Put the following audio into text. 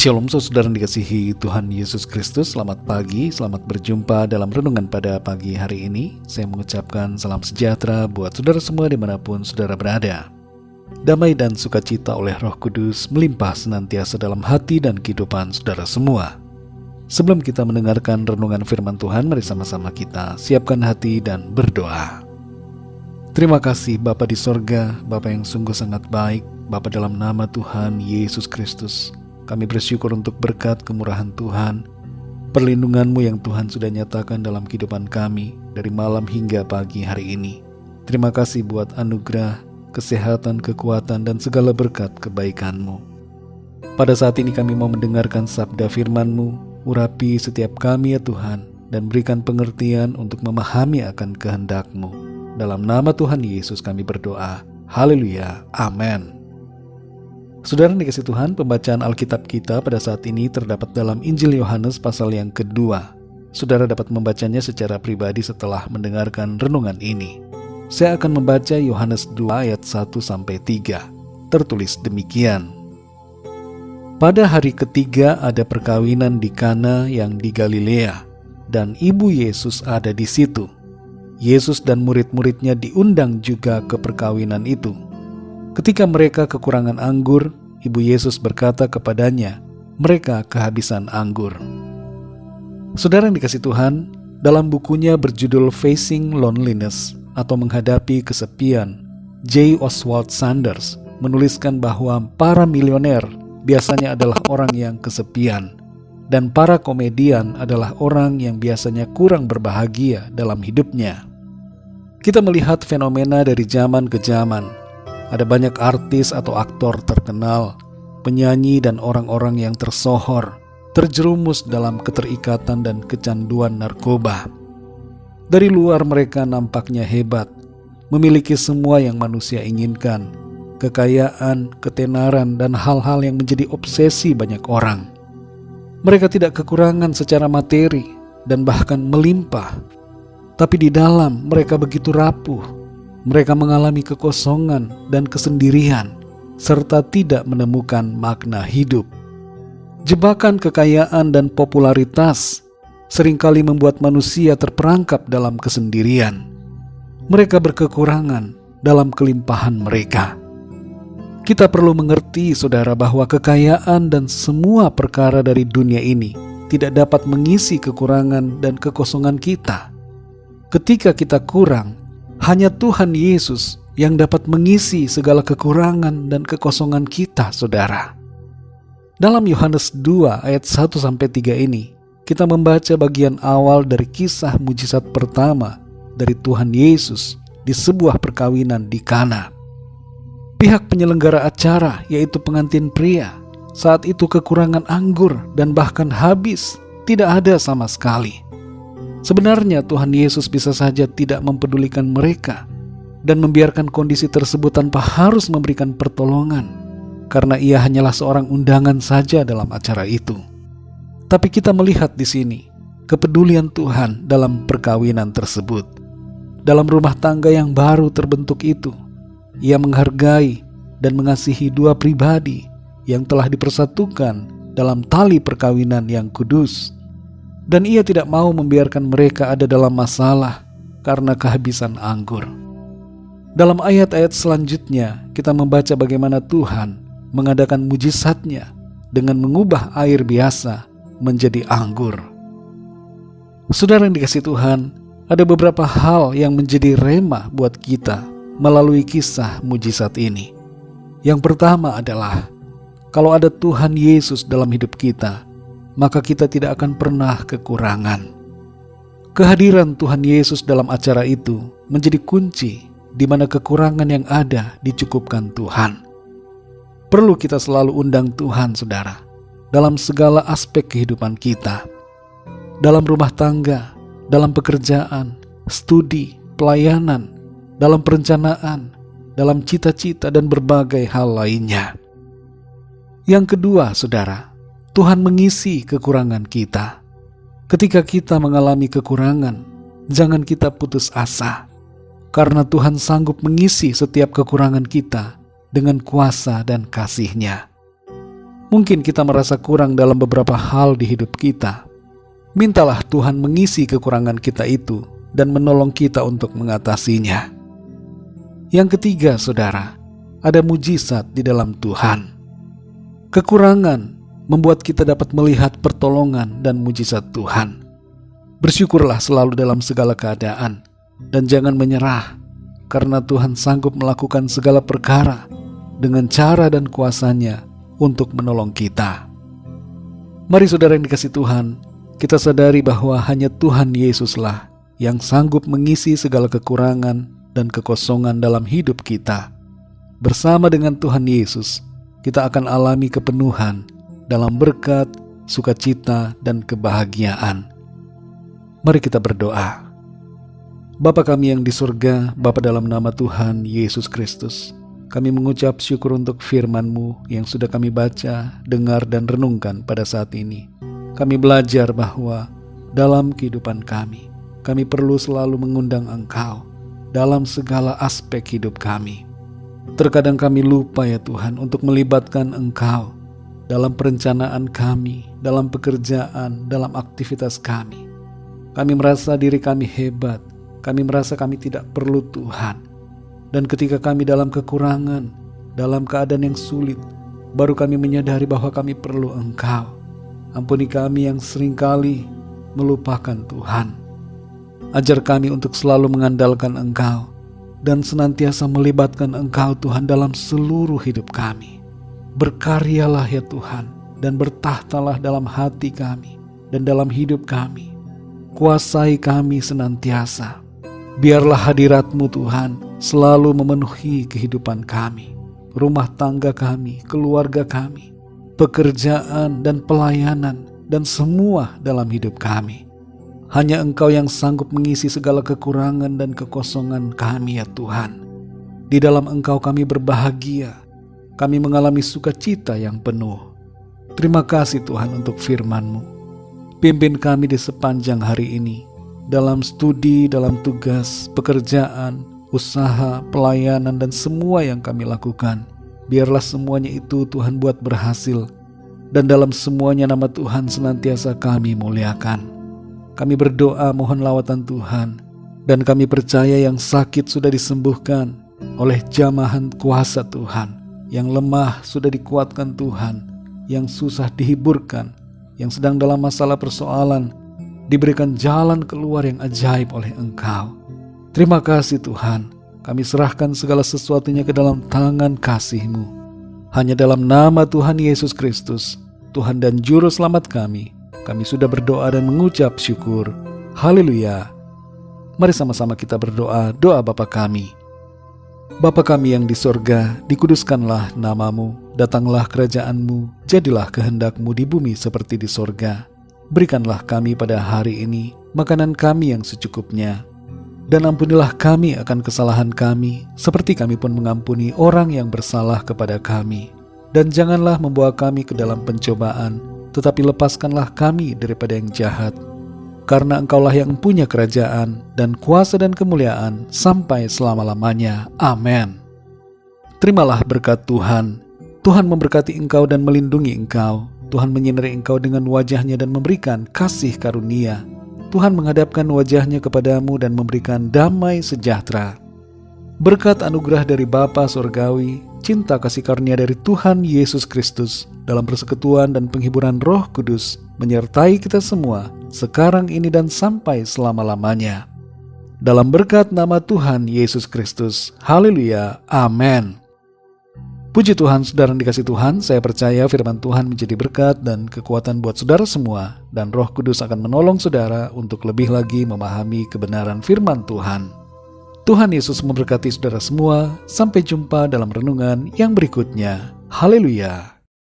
Shalom saudara yang dikasihi Tuhan Yesus Kristus. Selamat pagi, selamat berjumpa dalam renungan pada pagi hari ini. Saya mengucapkan salam sejahtera buat saudara semua dimanapun saudara berada. Damai dan sukacita oleh Roh Kudus melimpah senantiasa dalam hati dan kehidupan saudara semua. Sebelum kita mendengarkan renungan firman Tuhan, mari sama-sama kita siapkan hati dan berdoa. Terima kasih Bapa di sorga, Bapa yang sungguh sangat baik, Bapa dalam nama Tuhan Yesus Kristus. Kami bersyukur untuk berkat kemurahan Tuhan, perlindungan-Mu yang Tuhan sudah nyatakan dalam kehidupan kami dari malam hingga pagi hari ini. Terima kasih buat anugerah, kesehatan, kekuatan, dan segala berkat kebaikan-Mu. Pada saat ini kami mau mendengarkan sabda firman-Mu, urapi setiap kami ya Tuhan, dan berikan pengertian untuk memahami akan kehendak-Mu. Dalam nama Tuhan Yesus kami berdoa. Haleluya. Amin. Saudara yang dikasihi Tuhan, pembacaan Alkitab kita pada saat ini terdapat dalam Injil Yohanes pasal yang kedua. Saudara dapat membacanya secara pribadi setelah mendengarkan renungan ini. Saya akan membaca Yohanes 2 ayat 1-3. Tertulis demikian. Pada hari ketiga ada perkawinan di Kana yang di Galilea, dan ibu Yesus ada di situ. Yesus dan murid-muridnya diundang juga ke perkawinan itu. Ketika mereka kekurangan anggur, ibu Yesus berkata kepadanya, mereka kehabisan anggur. Saudara yang dikasihi Tuhan, dalam bukunya berjudul Facing Loneliness atau Menghadapi Kesepian, J. Oswald Sanders menuliskan bahwa para milioner biasanya adalah orang yang kesepian, dan para komedian adalah orang yang biasanya kurang berbahagia dalam hidupnya. Kita melihat fenomena dari zaman ke zaman. Ada banyak artis atau aktor terkenal, penyanyi dan orang-orang yang tersohor, terjerumus dalam keterikatan dan kecanduan narkoba. Dari luar mereka nampaknya hebat, memiliki semua yang manusia inginkan, kekayaan, ketenaran, dan hal-hal yang menjadi obsesi banyak orang. Mereka tidak kekurangan secara materi dan bahkan melimpah, tapi di dalam mereka begitu rapuh. Mereka mengalami kekosongan dan kesendirian, serta tidak menemukan makna hidup. Jebakan kekayaan dan popularitas seringkali membuat manusia terperangkap dalam kesendirian. Mereka berkekurangan dalam kelimpahan mereka. Kita perlu mengerti, saudara, bahwa kekayaan dan semua perkara dari dunia ini tidak dapat mengisi kekurangan dan kekosongan kita. Ketika kita kurang, hanya Tuhan Yesus yang dapat mengisi segala kekurangan dan kekosongan kita, saudara. Dalam Yohanes 2 ayat 1-3 ini, kita membaca bagian awal dari kisah mujizat pertama dari Tuhan Yesus di sebuah perkawinan di Kana. Pihak penyelenggara acara, yaitu pengantin pria, saat itu kekurangan anggur dan bahkan habis, tidak ada sama sekali. Sebenarnya Tuhan Yesus bisa saja tidak mempedulikan mereka dan membiarkan kondisi tersebut tanpa harus memberikan pertolongan, karena ia hanyalah seorang undangan saja dalam acara itu. Tapi kita melihat di sini kepedulian Tuhan dalam perkawinan tersebut. Dalam rumah tangga yang baru terbentuk itu, ia menghargai dan mengasihi dua pribadi yang telah dipersatukan dalam tali perkawinan yang kudus. Dan ia tidak mau membiarkan mereka ada dalam masalah karena kehabisan anggur. Dalam ayat-ayat selanjutnya, kita membaca bagaimana Tuhan mengadakan mujizatnya dengan mengubah air biasa menjadi anggur. Saudara yang dikasihi Tuhan, ada beberapa hal yang menjadi rema buat kita melalui kisah mujizat ini. Yang pertama adalah, kalau ada Tuhan Yesus dalam hidup kita, maka kita tidak akan pernah kekurangan. Kehadiran Tuhan Yesus dalam acara itu menjadi kunci di mana kekurangan yang ada dicukupkan Tuhan. Perlu kita selalu undang Tuhan, saudara, dalam segala aspek kehidupan kita. Dalam rumah tangga, dalam pekerjaan, studi, pelayanan, dalam perencanaan, dalam cita-cita dan berbagai hal lainnya. Yang kedua, saudara, Tuhan mengisi kekurangan kita. Ketika kita mengalami kekurangan, jangan kita putus asa, karena Tuhan sanggup mengisi setiap kekurangan kita dengan kuasa dan kasih-Nya. Mungkin kita merasa kurang dalam beberapa hal di hidup kita. Mintalah Tuhan mengisi kekurangan kita itu dan menolong kita untuk mengatasinya. Yang ketiga, saudara, ada mujizat di dalam Tuhan. Kekurangan membuat kita dapat melihat pertolongan dan mujizat Tuhan. Bersyukurlah selalu dalam segala keadaan dan jangan menyerah, karena Tuhan sanggup melakukan segala perkara dengan cara dan kuasa-Nya untuk menolong kita. Mari saudara yang dikasihi Tuhan, kita sadari bahwa hanya Tuhan Yesuslah yang sanggup mengisi segala kekurangan dan kekosongan dalam hidup kita. Bersama dengan Tuhan Yesus, kita akan alami kepenuhan dalam berkat, sukacita, dan kebahagiaan. Mari kita berdoa. Bapa kami yang di surga, Bapa dalam nama Tuhan Yesus Kristus, kami mengucap syukur untuk firman-Mu yang sudah kami baca, dengar, dan renungkan pada saat ini. Kami belajar bahwa dalam kehidupan kami perlu selalu mengundang Engkau dalam segala aspek hidup kami. Terkadang kami lupa ya Tuhan untuk melibatkan Engkau dalam perencanaan kami, dalam pekerjaan, dalam aktivitas kami. Kami merasa diri kami hebat, kami merasa kami tidak perlu Tuhan. Dan ketika kami dalam kekurangan, dalam keadaan yang sulit, baru kami menyadari bahwa kami perlu Engkau. Ampuni kami yang seringkali melupakan Tuhan. Ajar kami untuk selalu mengandalkan Engkau dan senantiasa melibatkan Engkau Tuhan dalam seluruh hidup kami. Berkaryalah ya Tuhan dan bertahtalah dalam hati kami dan dalam hidup kami. Kuasai kami senantiasa. Biarlah hadirat-Mu Tuhan selalu memenuhi kehidupan kami, rumah tangga kami, keluarga kami, pekerjaan dan pelayanan, dan semua dalam hidup kami. Hanya Engkau yang sanggup mengisi segala kekurangan dan kekosongan kami ya Tuhan. Di dalam Engkau kami berbahagia, kami mengalami sukacita yang penuh. Terima kasih Tuhan untuk firman-Mu. Pimpin kami di sepanjang hari ini, dalam studi, dalam tugas, pekerjaan, usaha, pelayanan, dan semua yang kami lakukan. Biarlah semuanya itu Tuhan buat berhasil, dan dalam semuanya nama Tuhan senantiasa kami muliakan. Kami berdoa mohon lawatan Tuhan, dan kami percaya yang sakit sudah disembuhkan oleh jamahan kuasa Tuhan, yang lemah sudah dikuatkan Tuhan, yang susah dihiburkan, yang sedang dalam masalah persoalan diberikan jalan keluar yang ajaib oleh Engkau. Terima kasih Tuhan, kami serahkan segala sesuatunya ke dalam tangan kasih-Mu. Hanya dalam nama Tuhan Yesus Kristus, Tuhan dan Juru Selamat kami sudah berdoa dan mengucap syukur. Haleluya. Mari sama-sama kita berdoa, doa Bapa kami. Bapa kami yang di sorga, dikuduskanlah nama-Mu, datanglah kerajaan-Mu, jadilah kehendak-Mu di bumi seperti di sorga. Berikanlah kami pada hari ini makanan kami yang secukupnya. Dan ampunilah kami akan kesalahan kami, seperti kami pun mengampuni orang yang bersalah kepada kami. Dan janganlah membawa kami ke dalam pencobaan, tetapi lepaskanlah kami daripada yang jahat. Karena Engkaulah yang punya kerajaan, dan kuasa dan kemuliaan, sampai selama-lamanya. Amin. Terimalah berkat Tuhan. Tuhan memberkati engkau dan melindungi engkau. Tuhan menyinari engkau dengan wajah-Nya dan memberikan kasih karunia. Tuhan menghadapkan wajah-Nya kepadamu dan memberikan damai sejahtera. Berkat anugerah dari Bapa Surgawi, cinta kasih karunia dari Tuhan Yesus Kristus, dalam persekutuan dan penghiburan Roh Kudus, menyertai kita semua, sekarang ini dan sampai selama-lamanya. Dalam berkat nama Tuhan Yesus Kristus. Haleluya. Amin. Puji Tuhan, saudara yang dikasihi Tuhan, saya percaya firman Tuhan menjadi berkat dan kekuatan buat saudara semua, dan Roh Kudus akan menolong saudara untuk lebih lagi memahami kebenaran firman Tuhan. Tuhan Yesus memberkati saudara semua. Sampai jumpa dalam renungan yang berikutnya. Haleluya.